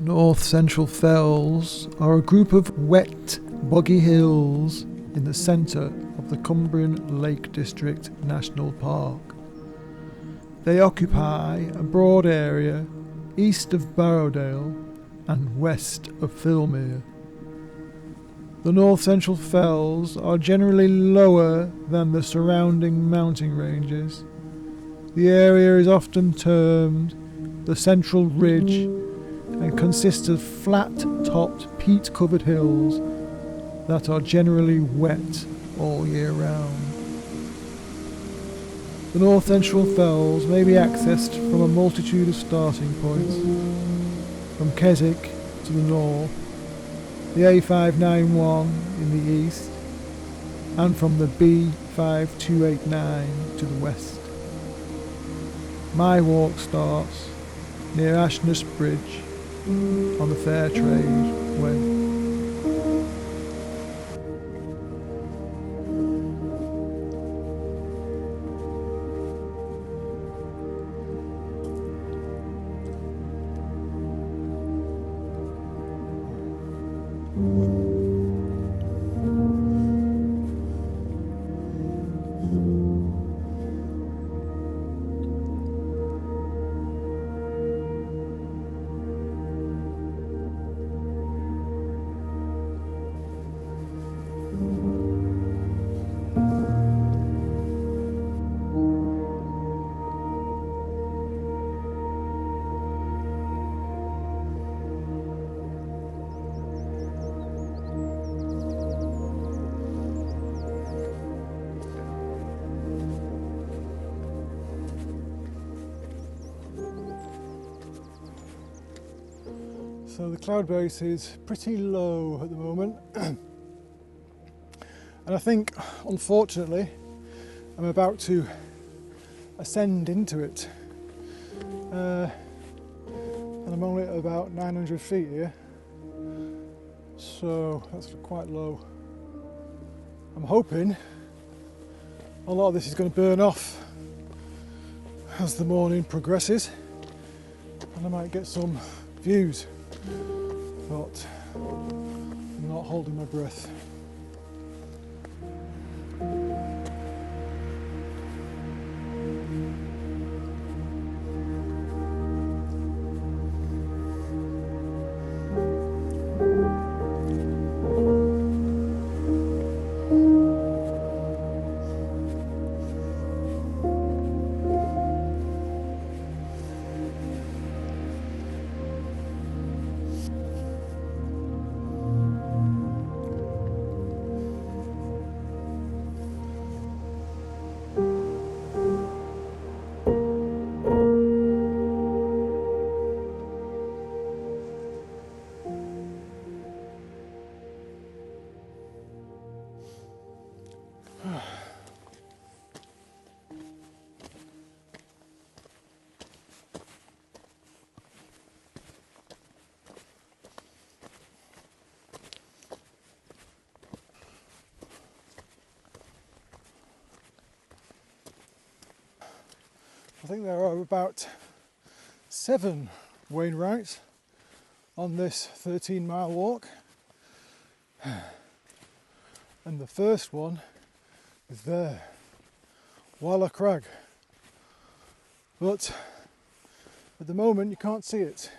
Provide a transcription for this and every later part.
North Central Fells are a group of wet, boggy hills in the centre of the Cumbrian Lake District National Park. They occupy a broad area east of Barrowdale and west of Filmere. The North Central Fells are generally lower than the surrounding mountain ranges. The area is often termed the Central Ridge and consists of flat-topped, peat-covered hills that are generally wet all year round. The North Central Fells may be accessed from a multitude of starting points, from Keswick to the north, the A591 in the east, and from the B5289 to the west. My walk starts near Ashness Bridge on the Fair Trade Way. So the cloud base is pretty low at the moment and I think, unfortunately, I'm about to ascend into it and I'm only at about 900 feet here, so that's quite low. I'm hoping a lot of this is going to burn off as the morning progresses and I might get some views, but I'm not holding my breath. I think there are about 7 Wainwrights on this 13-mile walk, and the first one is there, Walla Crag, but at the moment you can't see it.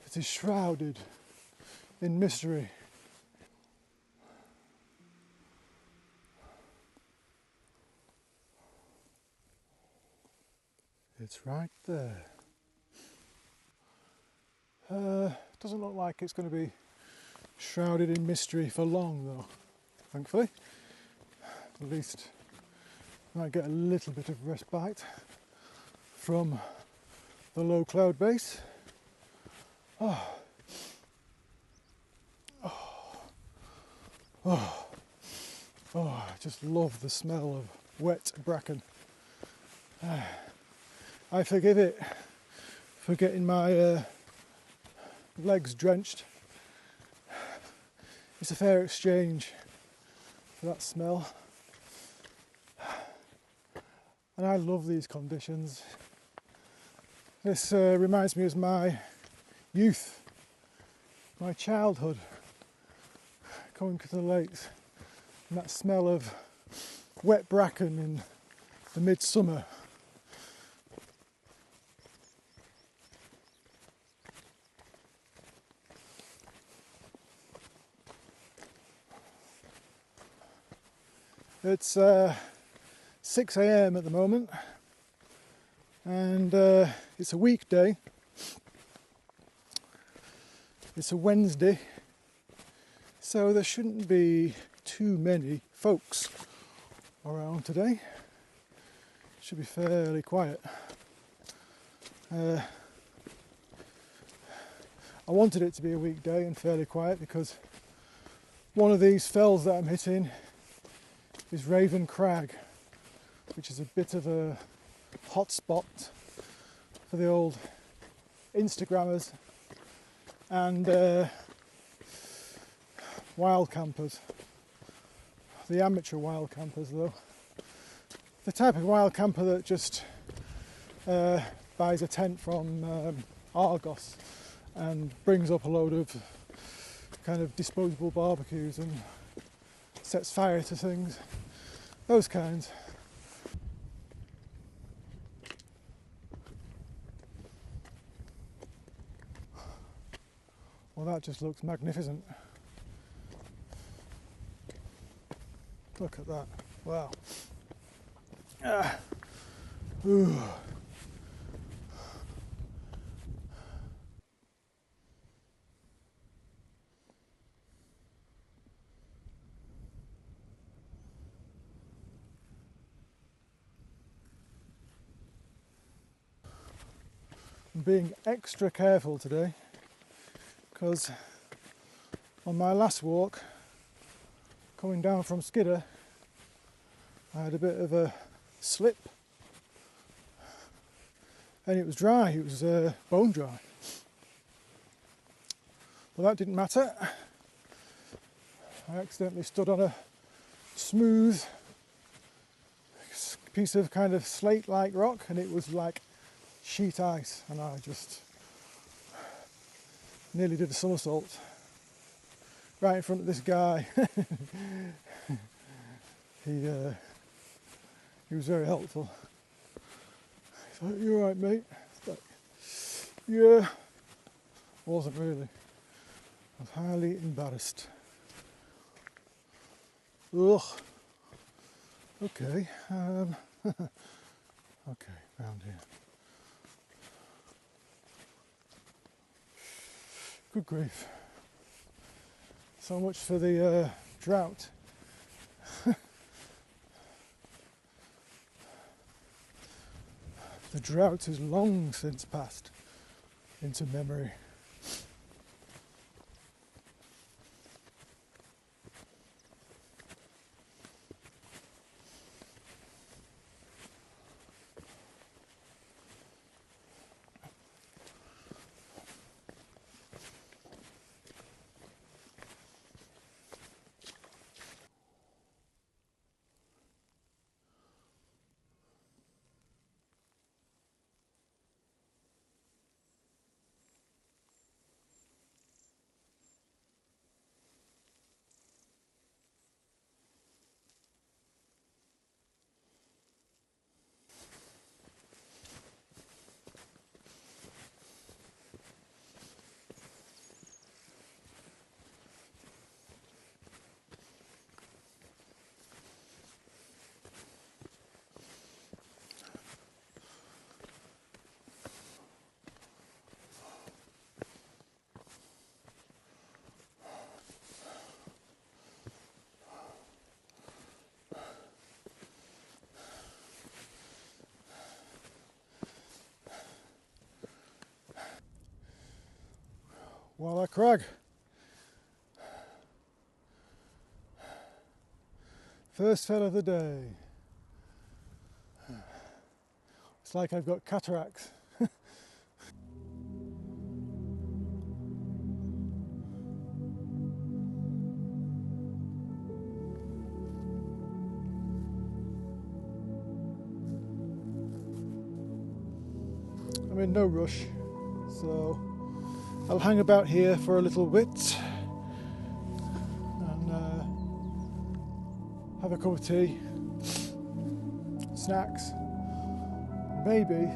It is shrouded in mystery. It's right there. Doesn't look like it's going to be shrouded in mystery for long though, thankfully. At least I might get a little bit of respite from the low cloud base. Oh. Oh. Oh. Oh, I just love the smell of wet bracken. I forgive it for getting my legs drenched. It's a fair exchange for that smell. And I love these conditions. This reminds me of my youth, my childhood, coming to the lakes, and that smell of wet bracken in the midsummer. It's 6 a.m. at the moment, and it's a weekday. It's a Wednesday, so there shouldn't be too many folks around today. It should be fairly quiet. I wanted it to be a weekday and fairly quiet because one of these fells that I'm hitting is Raven Crag, which is a bit of a hot spot for the old Instagrammers and wild campers. The amateur wild campers though. The type of wild camper that just buys a tent from Argos and brings up a load of kind of disposable barbecues and sets fire to things. Those kinds. Well, that just looks magnificent. Look at that. Wow. Ooh. I'm being extra careful today because on my last walk coming down from Skidder I had a bit of a slip and it was dry, it was bone dry. Well, that didn't matter. I accidentally stood on a smooth piece of kind of slate-like rock and it was like sheet ice, and I just nearly did a somersault right in front of this guy. He was very helpful. He's like, "You all right, mate?" It's like, yeah. Wasn't really. I was highly embarrassed. Ugh. Okay. Okay, round here. Good grief. So much for the drought. The drought has long since passed into memory. Wainwright Crag. First fell of the day. It's like I've got cataracts. I'm in no rush, so I'll hang about here for a little bit and have a cup of tea, snacks. Maybe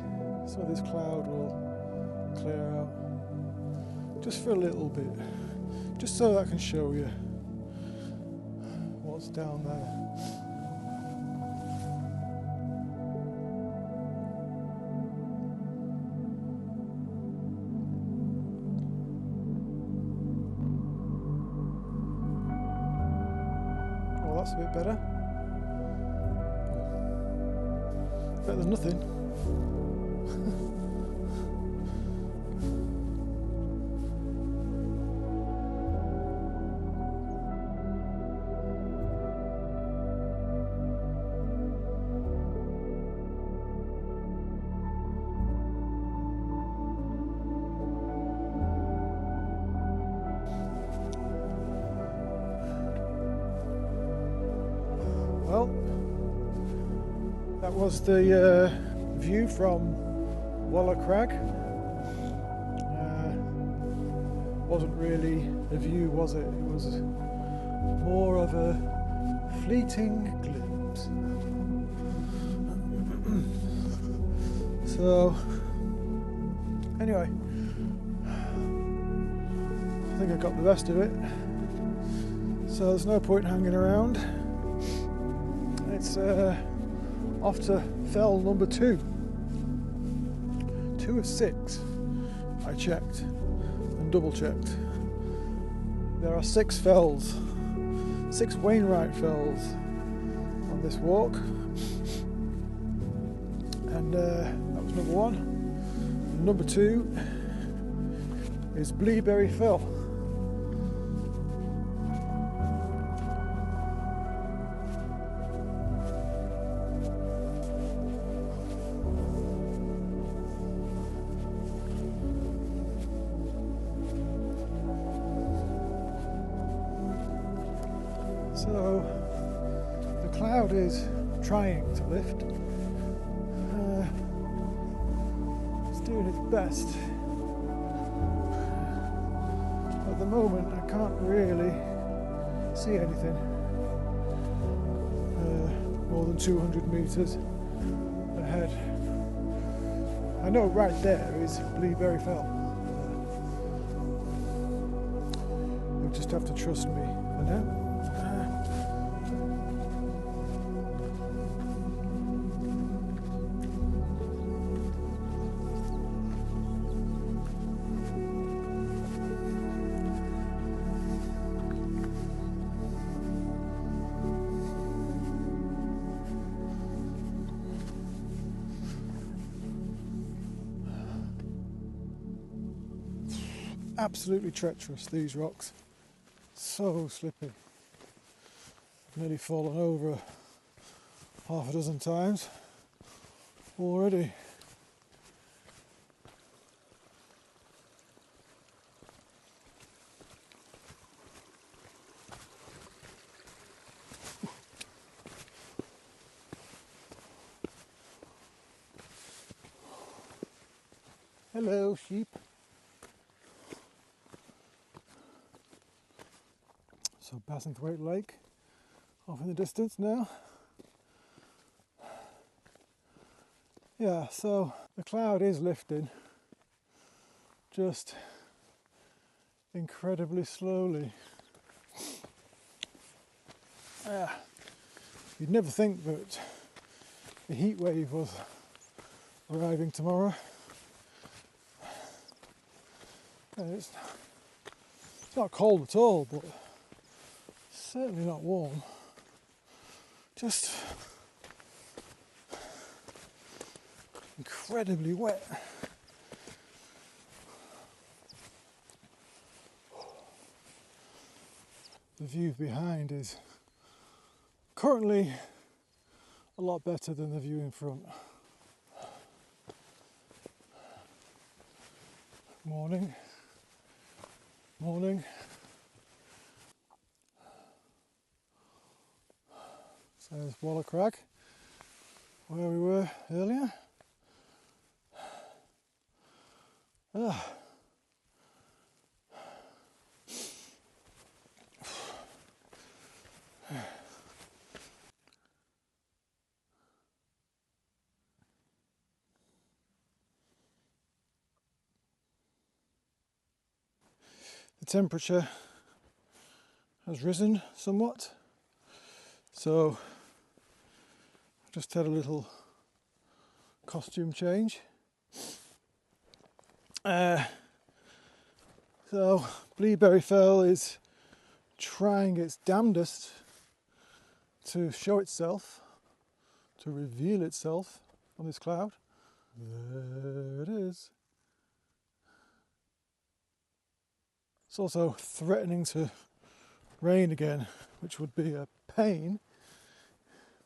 some of this cloud will clear out just for a little bit, just so I can show you what's down there. Well, that's a bit better. Better than nothing. Well, that was the view from Waller Crag. Wasn't really a view, was it? It was more of a fleeting glimpse. So, anyway, I think I got the best of it. So there's no point hanging around. It's off to fell number 2. 2 of 6. I checked and double checked. There are 6 fells, 6 Wainwright fells on this walk, and that was number 1. And number 2 is Bleaberry Fell. So the cloud is trying to lift. It's doing its best. At the moment I can't really see anything more than 200 metres ahead. I know right there is Bleaberry Fell. You'll just have to trust me for now. Absolutely treacherous, these rocks. So slippy. I've nearly fallen over half a dozen times already. Hello, sheep. So Bassenthwaite Lake off in the distance now. Yeah, so the cloud is lifting, just incredibly slowly. You'd never think that the heat wave was arriving tomorrow. It's not cold at all, but certainly not warm. Just incredibly wet. The view behind is currently a lot better than the view in front. Morning. Morning. So there's Waller Crag, where we were earlier. temperature has risen somewhat, so I've just had a little costume change. So Bleaberry Fell is trying its damnedest to show itself, to reveal itself on this cloud. There it is. It's also threatening to rain again, which would be a pain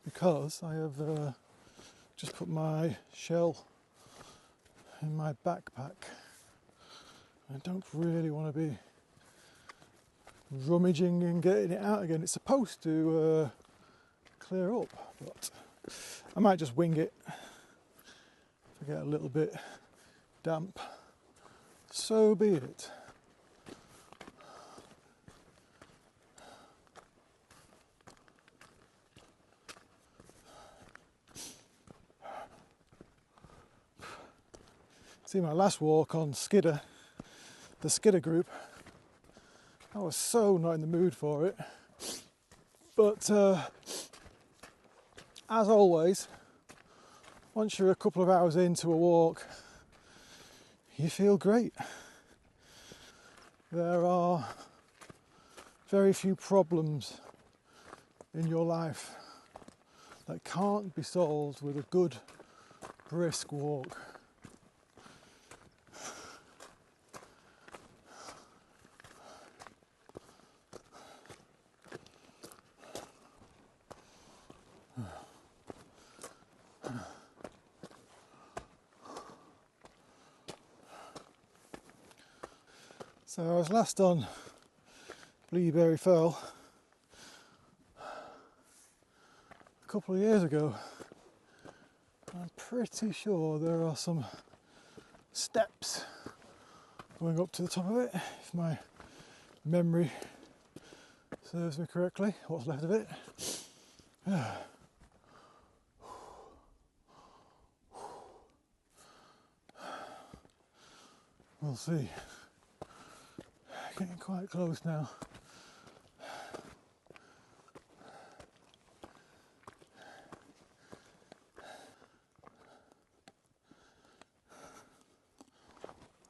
because I have just put my shell in my backpack. I don't really want to be rummaging and getting it out again. It's supposed to clear up, but I might just wing it. If I get a little bit damp, so be it. See, my last walk on Skidder, the Skidder group, I was so not in the mood for it. But as always, once you're a couple of hours into a walk, you feel great. There are very few problems in your life that can't be solved with a good, brisk walk. So I was last on Bleaberry Fell a couple of years ago. I'm pretty sure there are some steps going up to the top of it, if my memory serves me correctly, what's left of it. We'll see. Getting quite close now.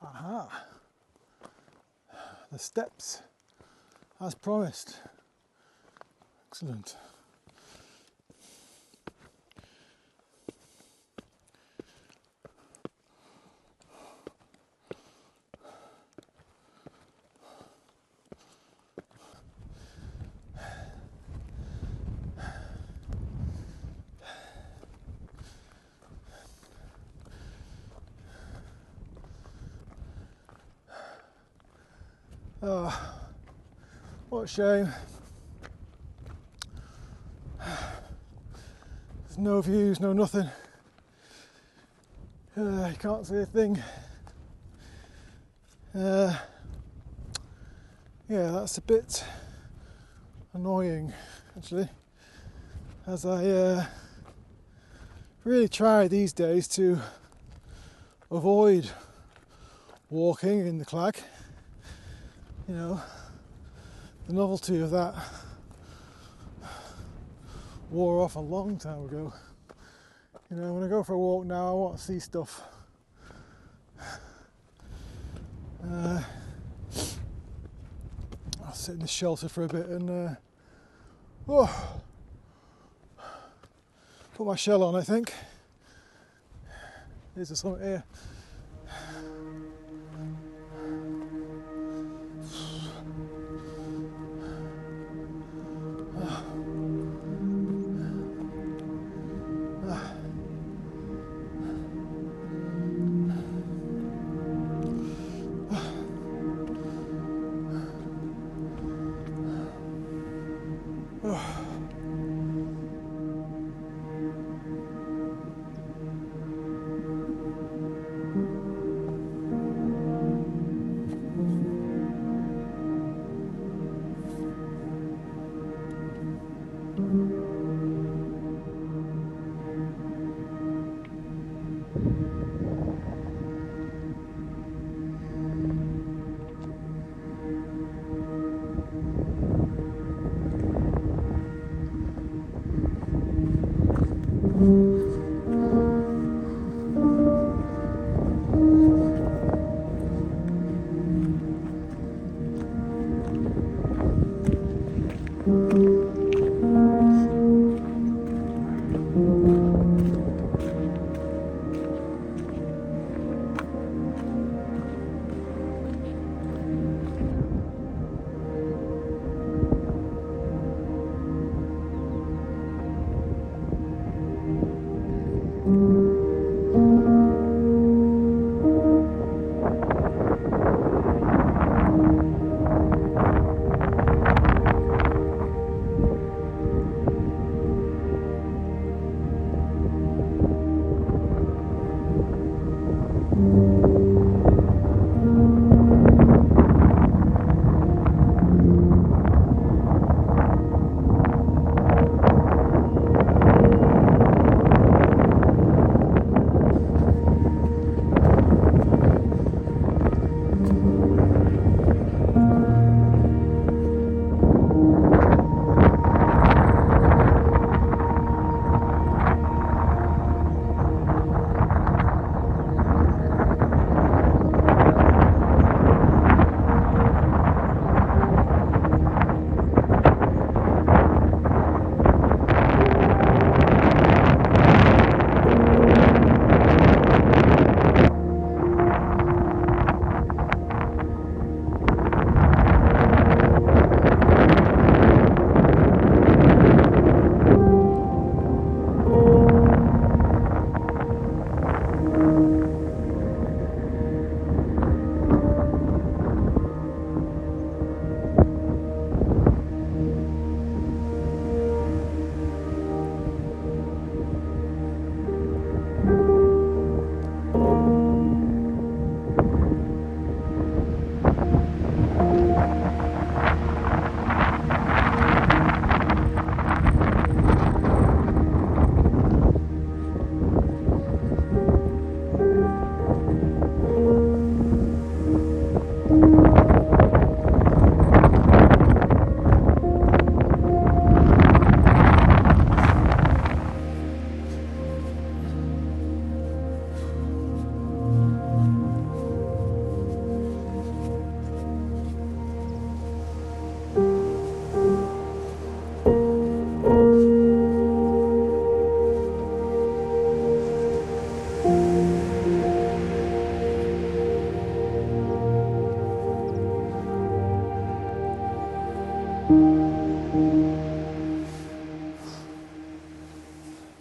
Aha! The steps, as promised. Excellent. Oh, what a shame. There's no views, no nothing. You can't see a thing. Yeah, that's a bit annoying, actually, as I really try these days to avoid walking in the Clag. You know, the novelty of that wore off a long time ago. You know, when I go for a walk now, I want to see stuff. I'll sit in the shelter for a bit and put my shell on, I think. Here's something here.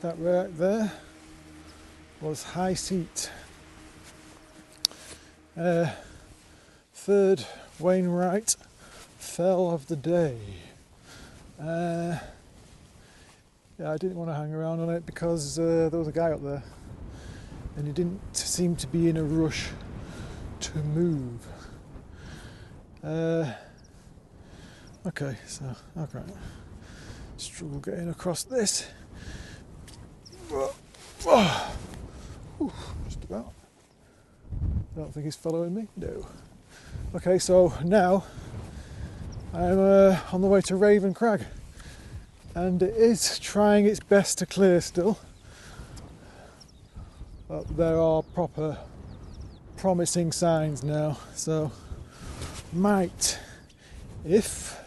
That right there was High Seat. Third Wainwright fell of the day. Yeah, I didn't want to hang around on it because there was a guy up there and he didn't seem to be in a rush to move. Okay, so okay, struggle getting across this. Just about. Don't think he's following me. No. Okay, so now I'm on the way to Raven Crag, and it is trying its best to clear still. But there are proper promising signs now, so might, if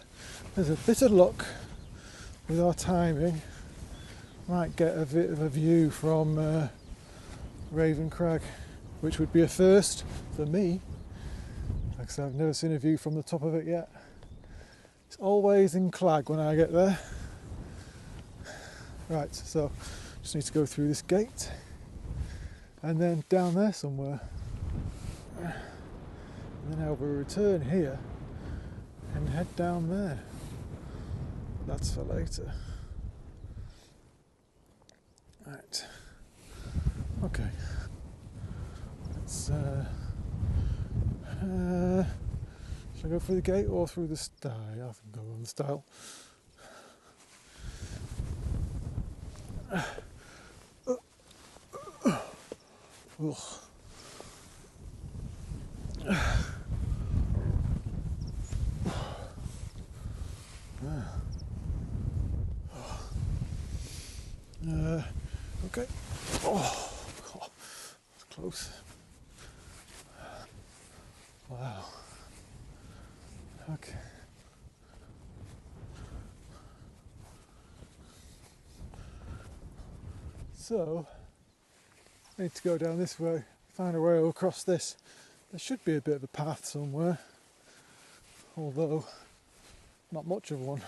there's a bit of luck with our timing, might get a bit of a view from Raven Crag, which would be a first for me, because I've never seen a view from the top of it yet. It's always in clag when I get there. Right, so just need to go through this gate and then down there somewhere, and then I'll return here and head down there. That's for later. Right. Okay. Let's should I go through the gate or through the stile? I think I'll go on the stile. Okay. Oh, God, that's close. Wow. Okay. So, I need to go down this way, find a way across this. There should be a bit of a path somewhere, although not much of one.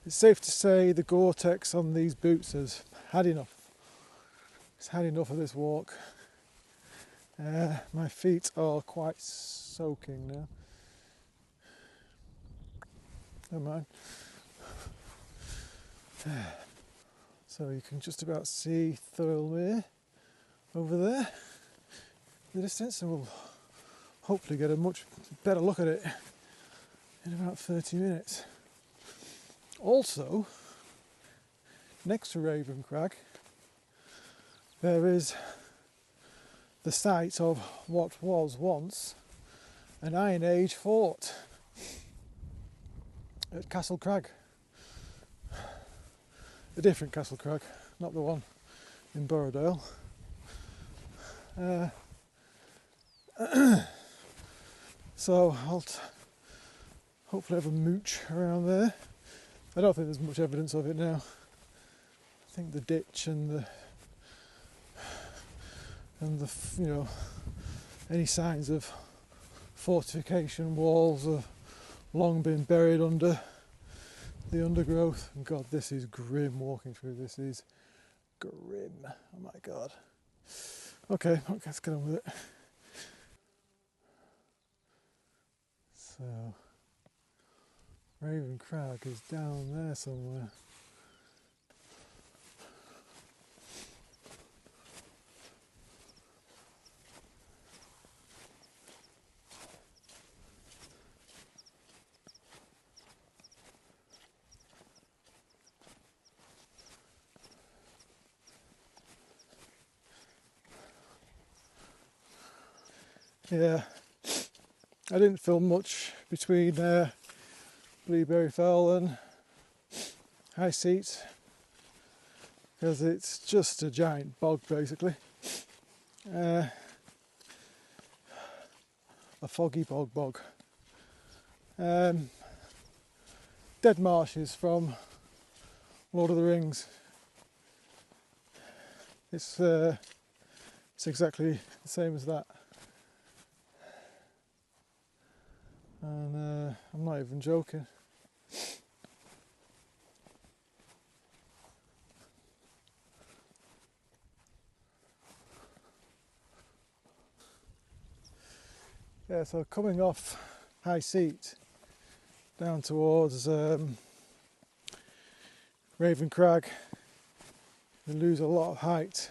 It's safe to say the Gore-Tex on these boots has had enough. It's had enough of this walk. My feet are quite soaking now. Never mind. So you can just about see Thirlmere over there in the distance, and we'll hopefully get a much better look at it in about 30 minutes. Also, next to Raven Crag, there is the site of what was once an Iron Age fort at Castle Crag. A different Castle Crag, not the one in Borrowdale. So I'll hopefully have a mooch around there. I don't think there's much evidence of it now. I think the ditch and the any signs of fortification walls have long been buried under the undergrowth. And God, this is grim walking through. This is grim. Oh my God. Okay, let's get on with it. So, Raven Crag is down there somewhere. Yeah, I didn't film much between Blueberry Fell and High Seat because it's just a giant bog basically. A foggy bog. Dead marshes from Lord of the Rings. It's exactly the same as that. And I'm not even joking. Yeah, so coming off High Seat down towards Raven Crag, you lose a lot of height.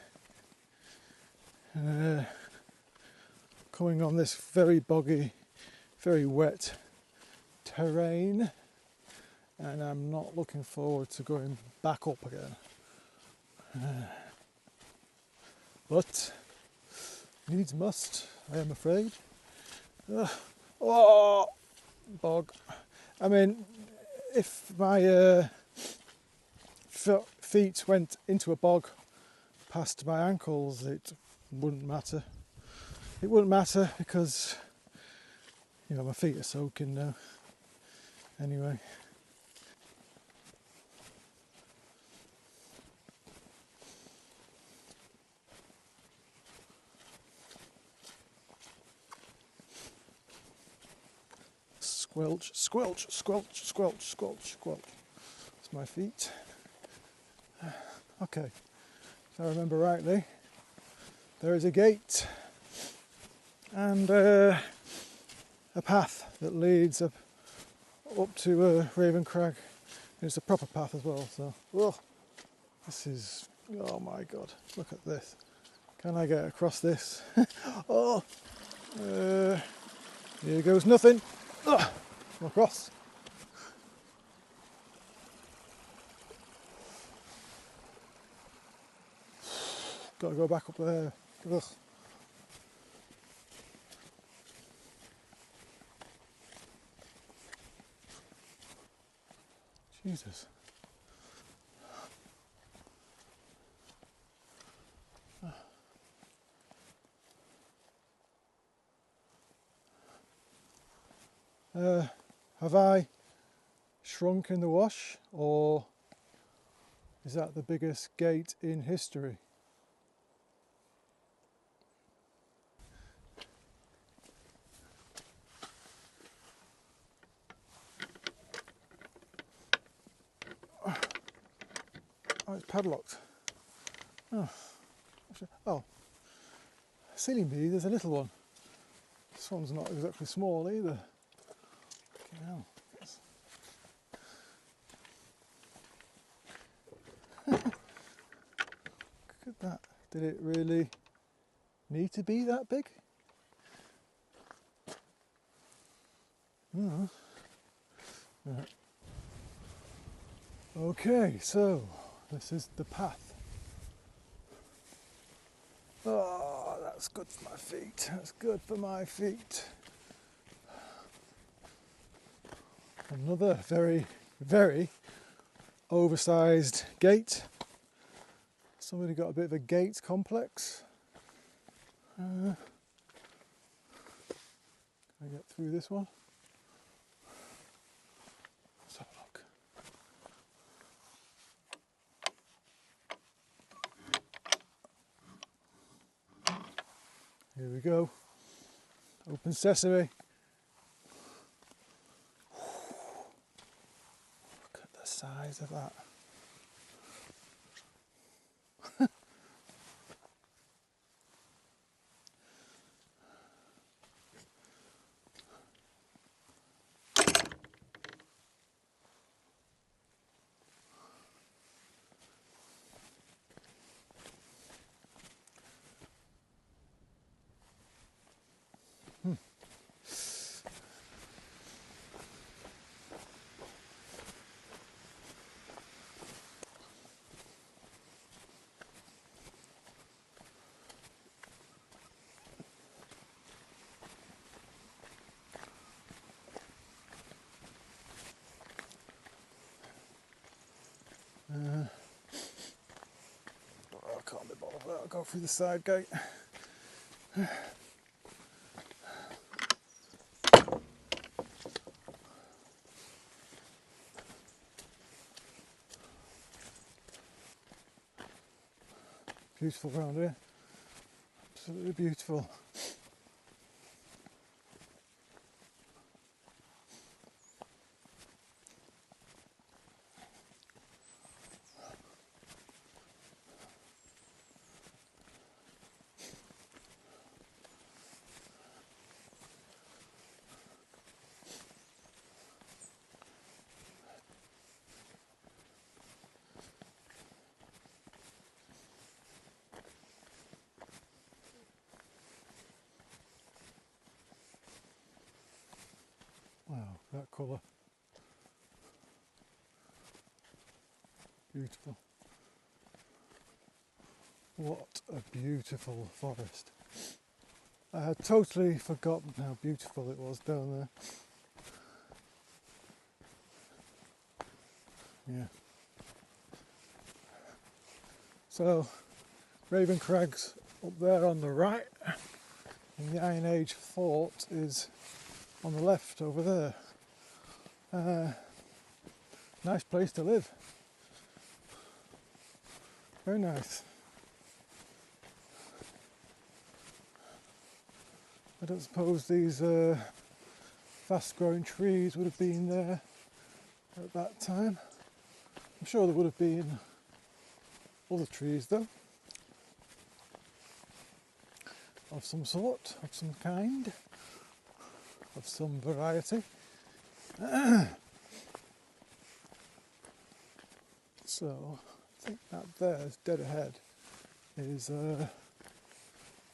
Coming on this very boggy, very wet terrain, and I'm not looking forward to going back up again. But needs must, I am afraid. Oh, bog. I mean, if my feet went into a bog past my ankles, it wouldn't matter. It wouldn't matter because, my feet are soaking now. Anyway. Squelch, squelch, squelch, squelch, squelch, squelch. That's my feet. Okay, if I remember rightly, there is a gate and a path that leads up to Raven Crag. It's a proper path as well, so this is, oh my God, look at this. Can I get across this? Oh, here goes nothing. I'm across. Got to go back up there. Ugh. Jesus. Have I shrunk in the wash, or is that the biggest gate in history? Oh, it's padlocked. Oh, silly me, there's a little one. This one's not exactly small either. Fucking hell. Look at that. Did it really need to be that big? No. Right. Okay, so this is the path. Oh, that's good for my feet. That's good for my feet. Another very, very oversized gate. Somebody got a bit of a gate complex. Can I get through this one? Let's have a look. Here we go. Open sesame. Look at the size of that. I can't be bothered with that. I'll go through the side gate. Beautiful round here. Absolutely beautiful. Wow, that colour. Beautiful. What a beautiful forest. I had totally forgotten how beautiful it was down there. Yeah. So, Raven Crag's up there on the right, and the Iron Age fort is on the left over there. Nice place to live. Very nice. I don't suppose these fast growing trees would have been there at that time. I'm sure there would have been other trees though, of some sort, of some kind, of some variety. So I think that there is dead ahead is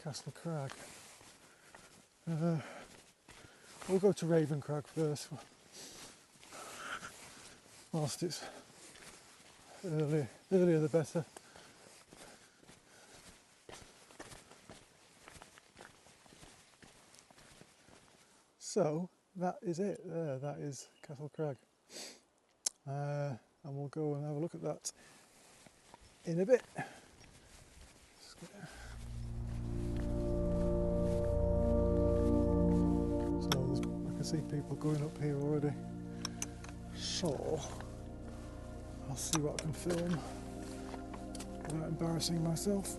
Castle Crag. We'll go to Raven Crag first, whilst it's earlier the better. So that is it there, that is Castle Crag. and we'll go and have a look at that in a bit. So I can see people going up here already, so I'll see what I can film without embarrassing myself.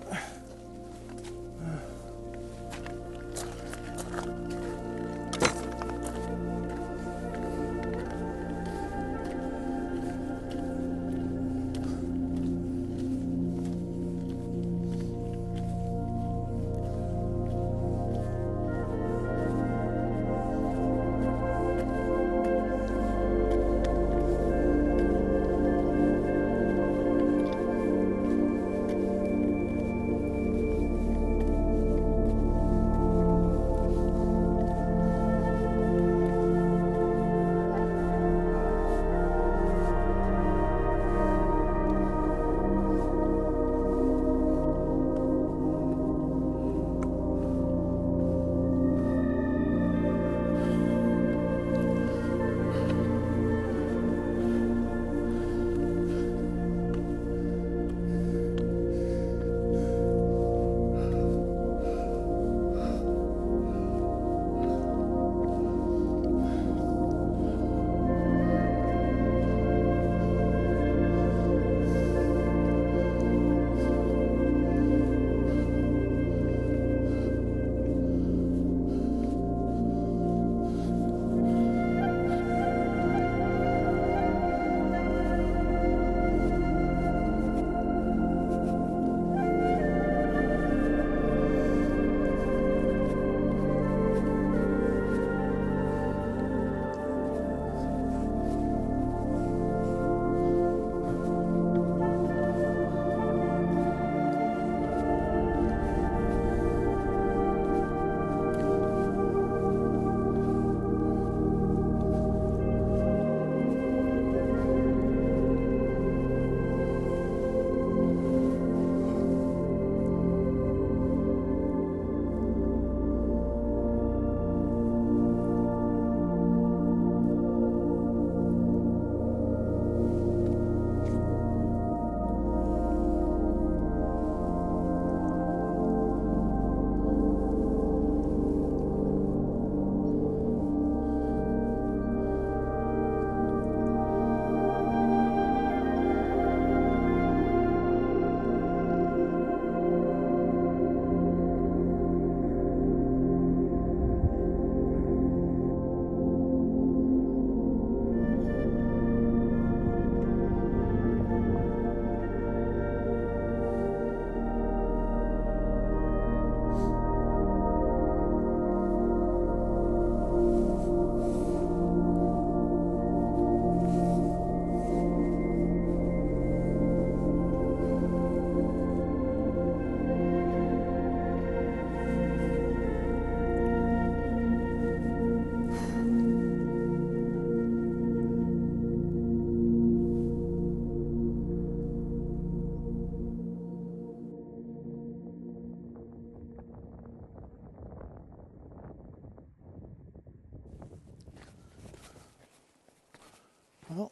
Well,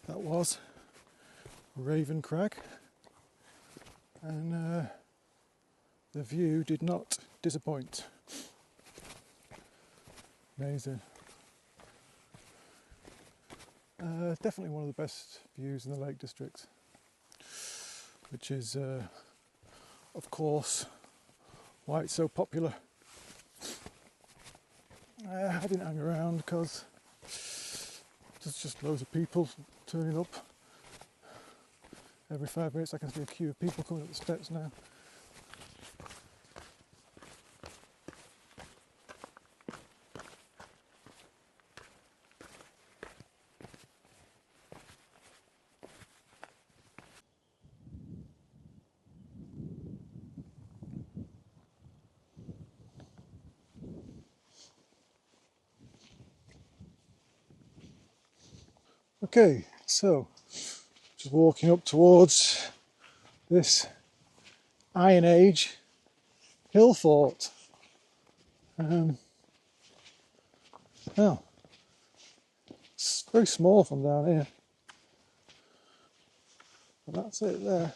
that was Raven Crag, and the view did not disappoint. Amazing. Definitely one of the best views in the Lake District, which is of course why it's so popular. I didn't hang around because there's just loads of people turning up. Every 5 minutes I can see a queue of people coming up the steps now. Okay, so just walking up towards this Iron Age hill fort. Well, It's very small from down here. But that's it there.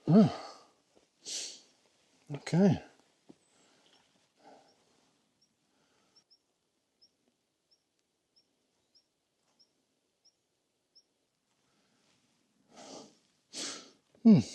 Oh. Okay. Okay.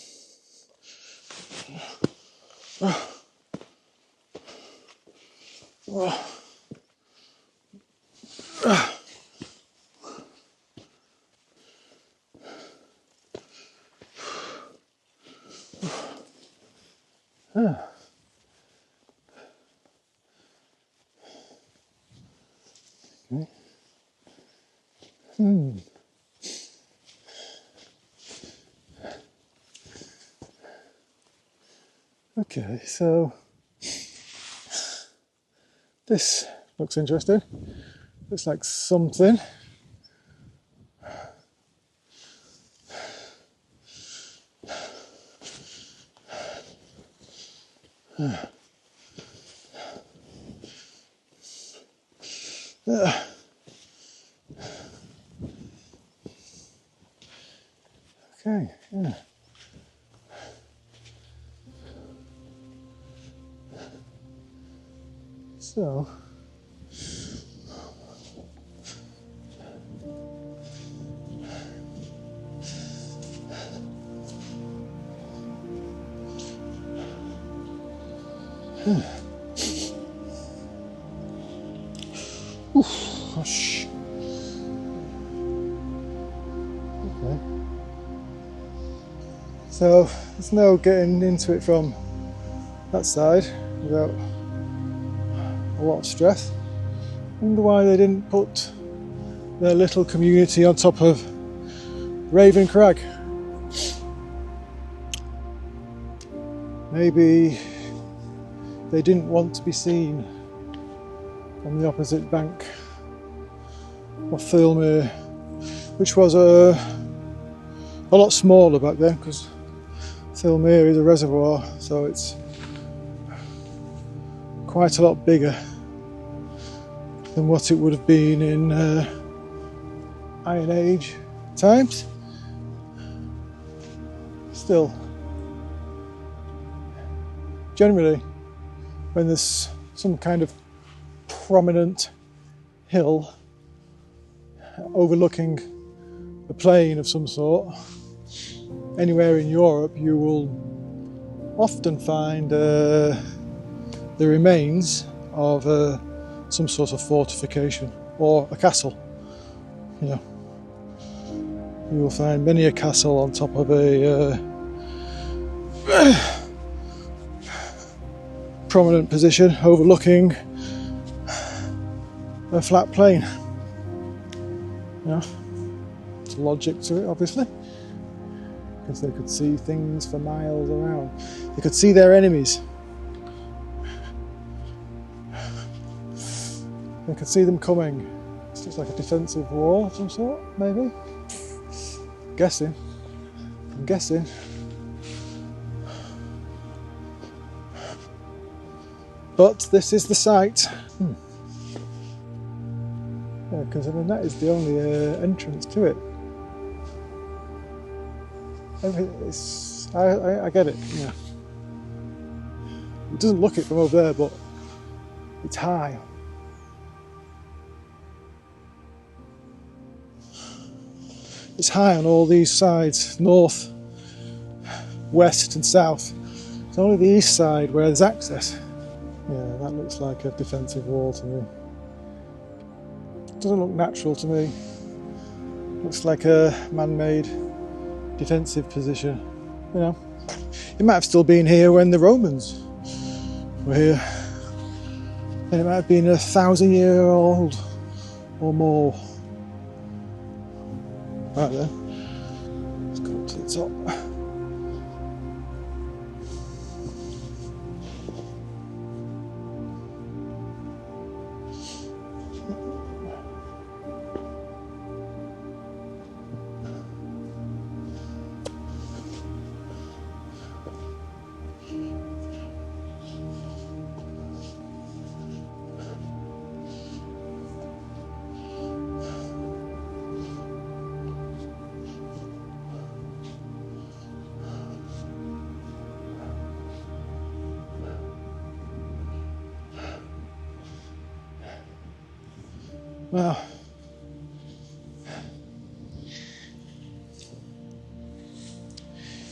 Okay, so this looks interesting. Looks like something. Okay, yeah. So, gosh. Okay. So there's no getting into it from that side without a lot of stress. I wonder why they didn't put their little community on top of Raven Crag. Maybe they didn't want to be seen on the opposite bank of Thirlmere, which was a lot smaller back then, because Thirlmere is a reservoir, so it's quite a lot bigger than what it would have been in Iron Age times. Still, generally, when there's some kind of prominent hill overlooking a plain of some sort, anywhere in Europe, you will often find the remains of some sort of fortification or a castle. You know, you will find many a castle on top of a prominent position overlooking a flat plain. You know, there's logic to it, obviously, because they could see things for miles around. They could see their enemies. They could see them coming. It's just like a defensive wall of some sort, maybe. I'm guessing. But this is the site. Yeah, because I mean that is the only entrance to it. I get it. Yeah. It doesn't look it from over there, but it's high. It's high on all these sides, north, west and south. It's only the east side where there's access. Yeah, that looks like a defensive wall to me. It doesn't look natural to me. Looks like a man-made defensive position. You know, it might have still been here when the Romans were here. And it might have been 1,000-year-old or more. Right then, let's go up to the top. Now,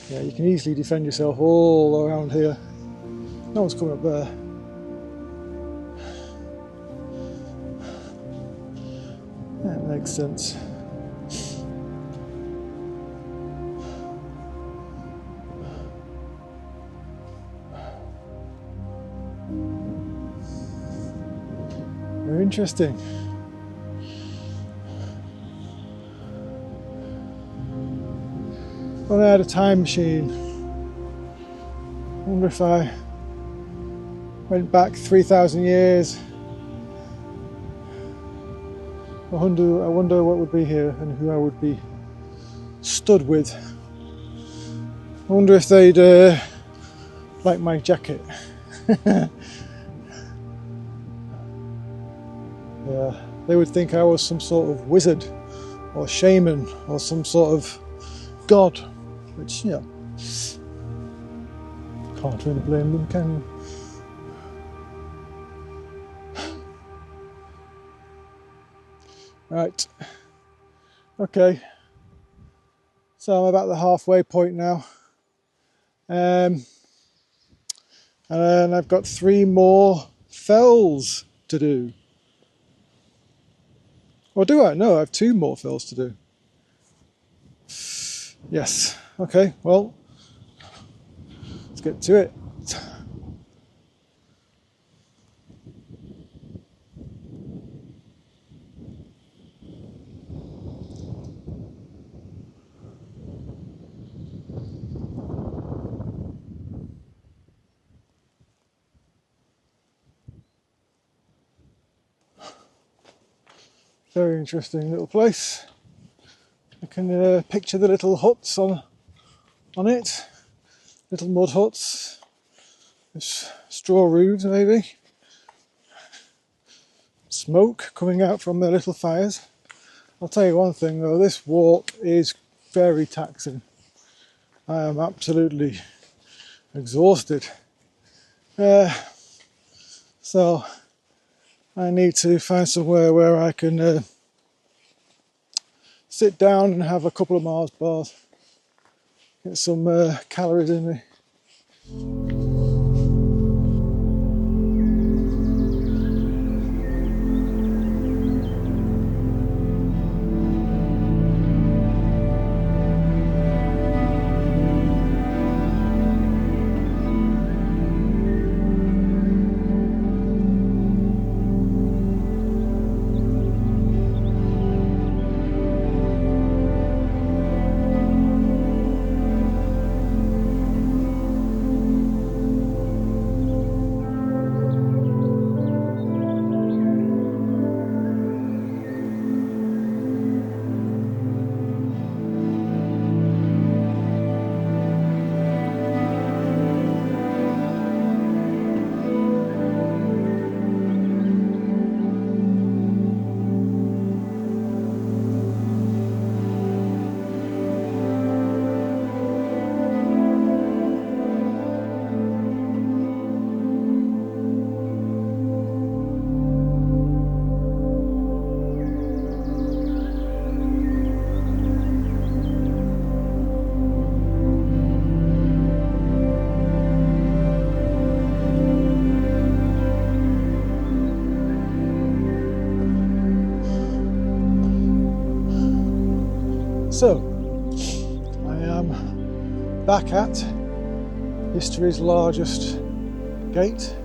yeah, you can easily defend yourself all around here. No one's coming up there. That makes sense. Very interesting. Well, I had a time machine. I wonder if I went back 3,000 years. I wonder what would be here and who I would be stood with. I wonder if they'd like my jacket. Yeah, they would think I was some sort of wizard or shaman or some sort of god, which, yeah, can't really blame them, can you? Right, okay, so I'm about the halfway point now, and I've got 3 more fells to do. Or do I? No, I have 2 more fells to do. Yes, okay, well, let's get to it. Very interesting little place. I can picture the little huts on it, little mud huts, with straw roofs maybe. Smoke coming out from their little fires. I'll tell you one thing though, this walk is very taxing. I am absolutely exhausted. So I need to find somewhere where I can sit down and have a couple of Mars bars, get some calories in me. So, I am back at history's largest gate.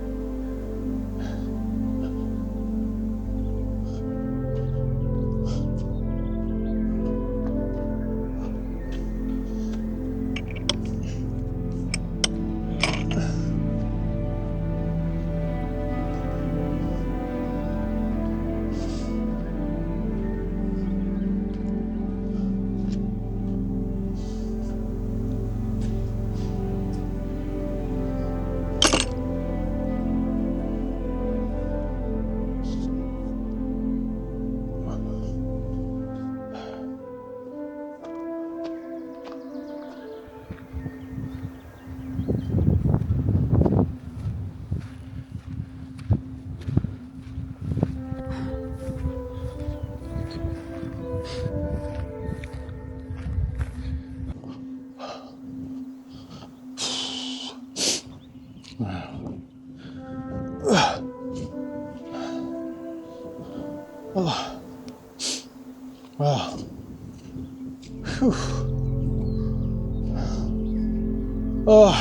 Oh,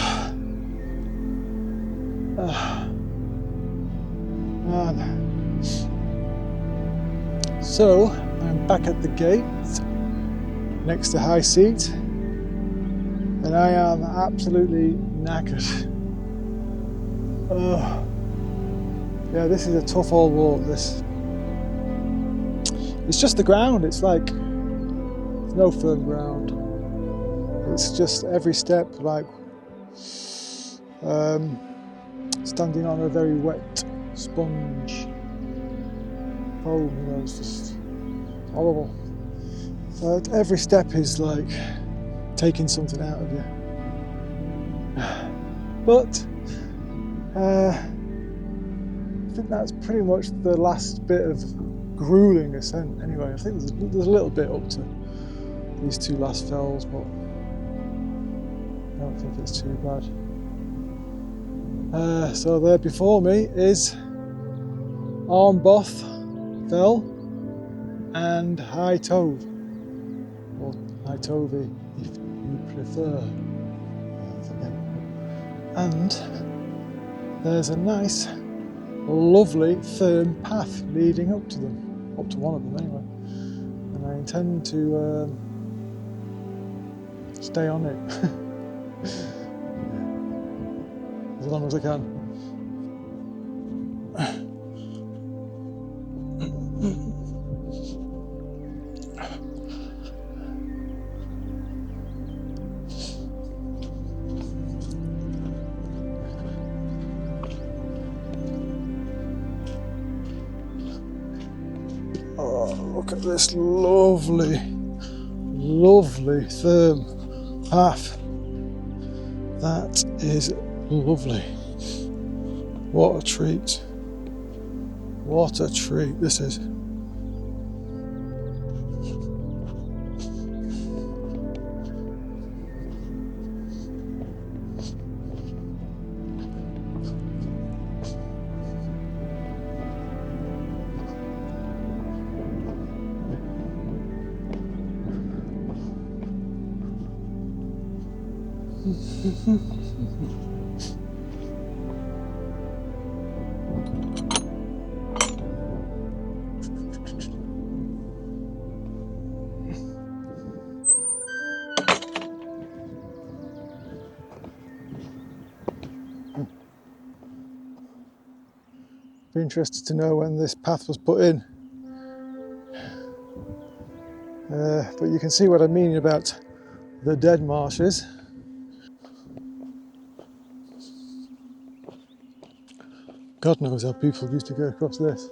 man. So I'm back at the gate next to High Seat, and I am absolutely knackered. Oh, yeah, this is a tough old walk. This, it's just the ground. It's like there's no firm ground. It's just every step like standing on a very wet sponge foam. You know, it's just horrible. So every step is like taking something out of you. But I think that's pretty much the last bit of grueling ascent anyway. I think there's a little bit up to these two last fells, but I don't think it's too bad. So there before me is Armboth Fell and High Tove, or High Tovey if you prefer. And there's a nice, lovely, firm path leading up to them, up to one of them anyway. And I intend to stay on it as long as I can. Oh, look at this lovely, lovely firm path. That is lovely. What a treat. What a treat this is. Be interested to know when this path was put in. But you can see what I mean about the dead marshes. God knows how people used to go across this.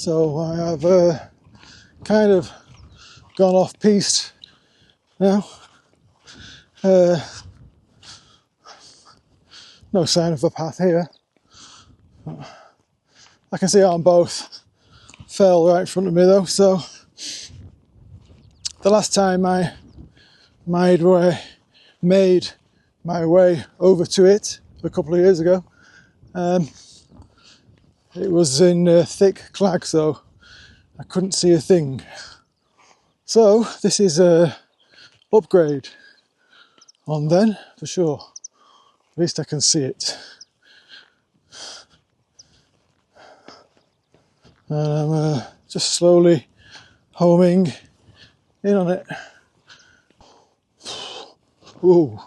So I have kind of gone off piste now. No sign of a path here. I can see it on both. Fell right in front of me though, so the last time I made my way over to it a couple of years ago, it was in thick clag, so I couldn't see a thing. So this is a upgrade on then, for sure. At least I can see it. And I'm just slowly homing in on it. Ooh,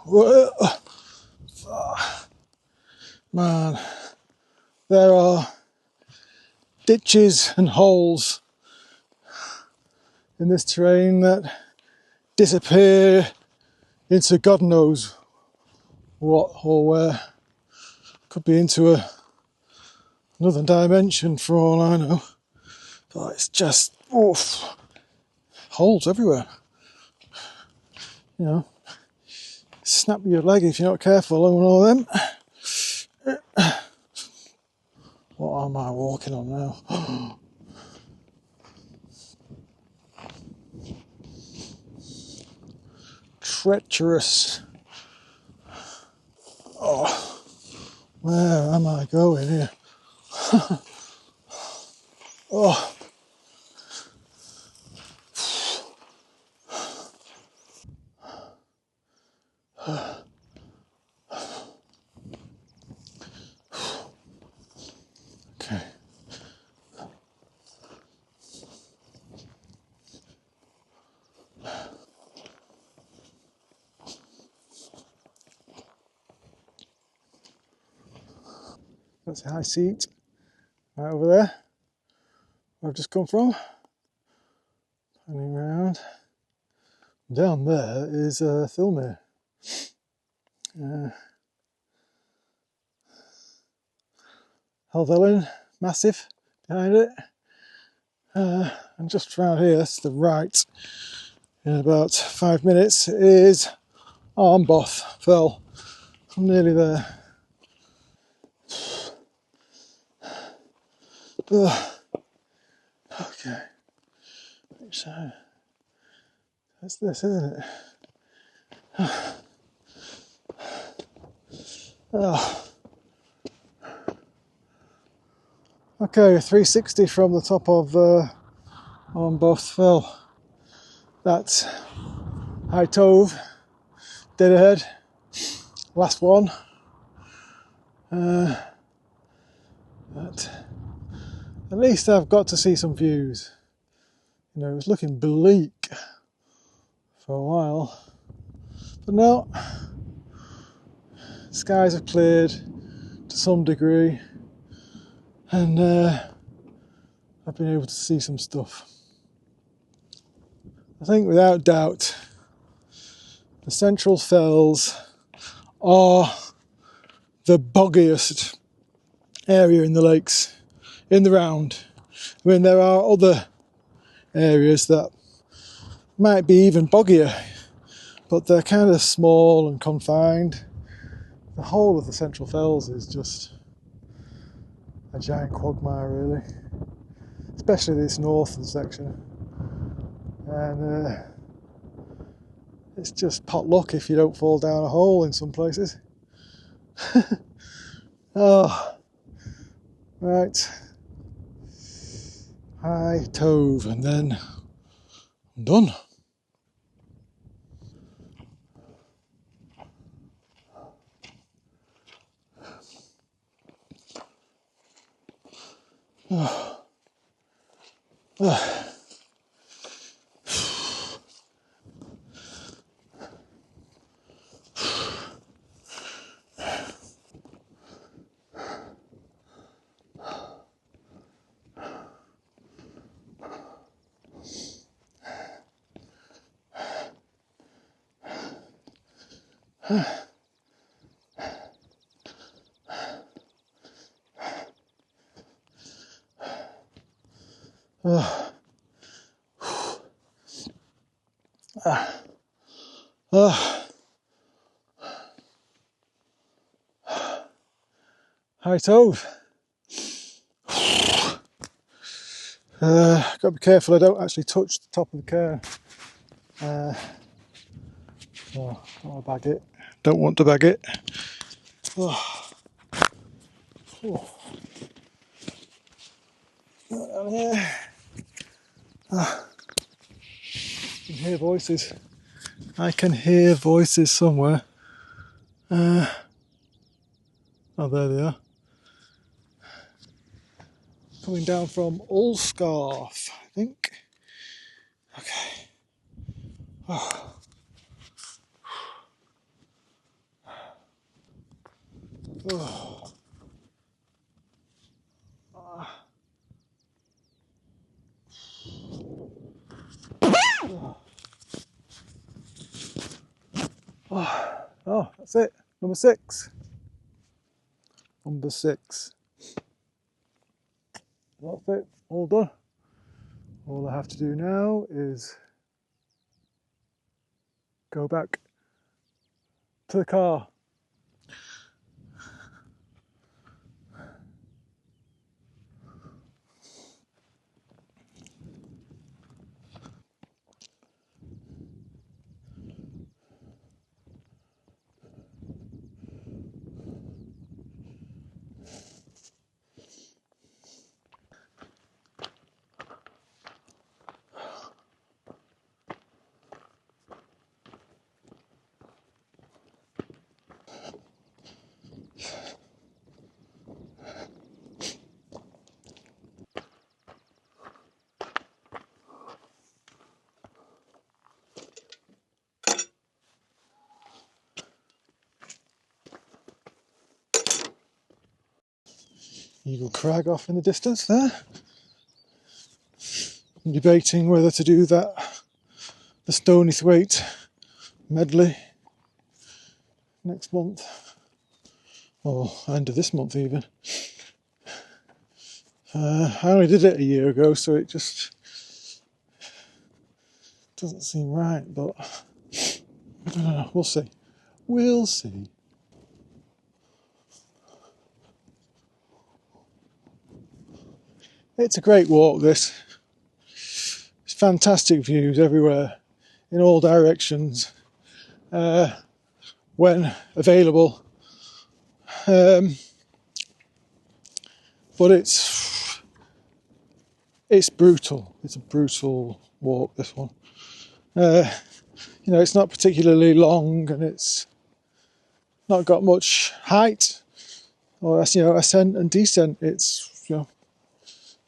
man, there are ditches and holes in this terrain that disappear into God knows what or where. Could be into another dimension for all I know. But it's just, oof, holes everywhere. You know, snap your leg if you're not careful on all of them. What am I walking on now? Treacherous. Oh, where am I going here? Oh. Okay. That's a high seat right over there, where I've just come from. Turning round. Down there is Thilmere. Helvellyn, massive behind it. And just around here, to the right, in about 5 minutes, is Armboth Fell. I'm nearly there. Okay. So, that's this, isn't it? Oh. Okay, 360 from the top of Armboth Fell. That's High Tove, dead ahead. Last one. But at least I've got to see some views. You know, it was looking bleak for a while, but no, skies have cleared to some degree, and I've been able to see some stuff. I think without doubt the Central Fells are the boggiest area in the lakes in the round. I mean, there are other areas that might be even boggier, but they're kind of small and confined. The whole of the Central Fells is just a giant quagmire, really, especially this northern section. And it's just pot luck if you don't fall down a hole in some places. Oh, right. High Tove, and then I'm done. Oh. Oh. Oh. Oh. High toes. Got to be careful I don't actually touch the top of the cairn. Oh, don't want to bag it. Don't want to bag it. Oh. Oh. Down here. Oh. I can hear voices. I can hear voices somewhere. Oh, there they are. Coming down from Ulscarf, I think. Okay. Oh. Oh. Oh, that's it. Number 6. Number 6. That's it. All done. All I have to do now is go back to the car. Eagle Crag off in the distance there. I'm debating whether to do that, the Stony Thwaite medley next month, or end of this month even. I only did it a year ago, so it just doesn't seem right, but I don't know, we'll see. We'll see. It's a great walk, this. It's fantastic views everywhere, in all directions, when available. But it's brutal. It's a brutal walk, this one. It's not particularly long, and it's not got much height, or ascent and descent. It's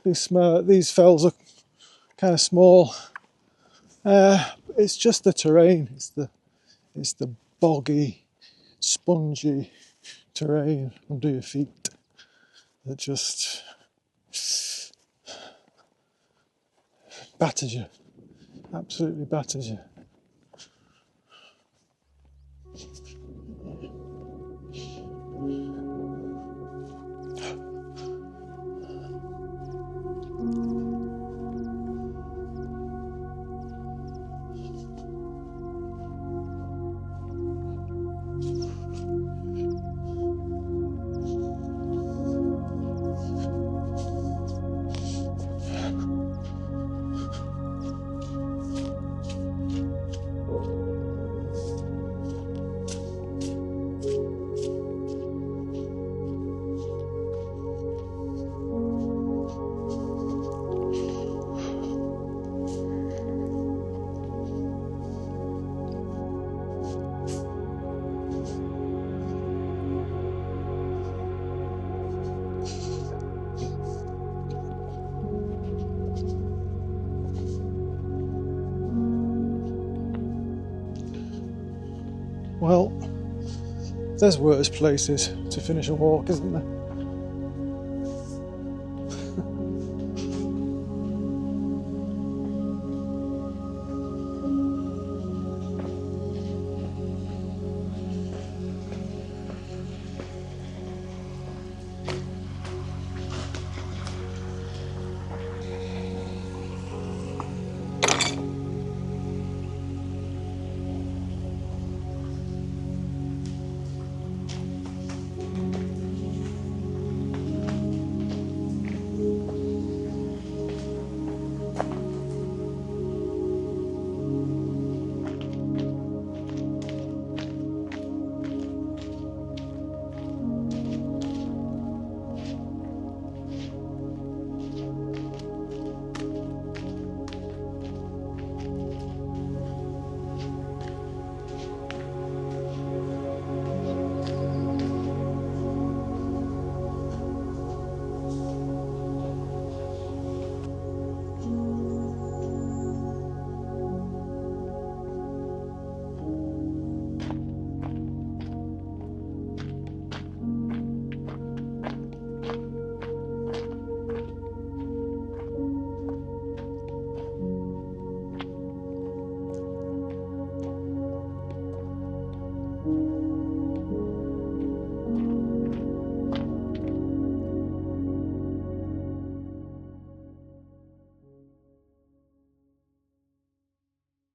these fells are kind of small. It's just the terrain. It's the boggy, spongy terrain under your feet that just batters you. Absolutely batters you. Well, there's worse places to finish a walk, isn't there?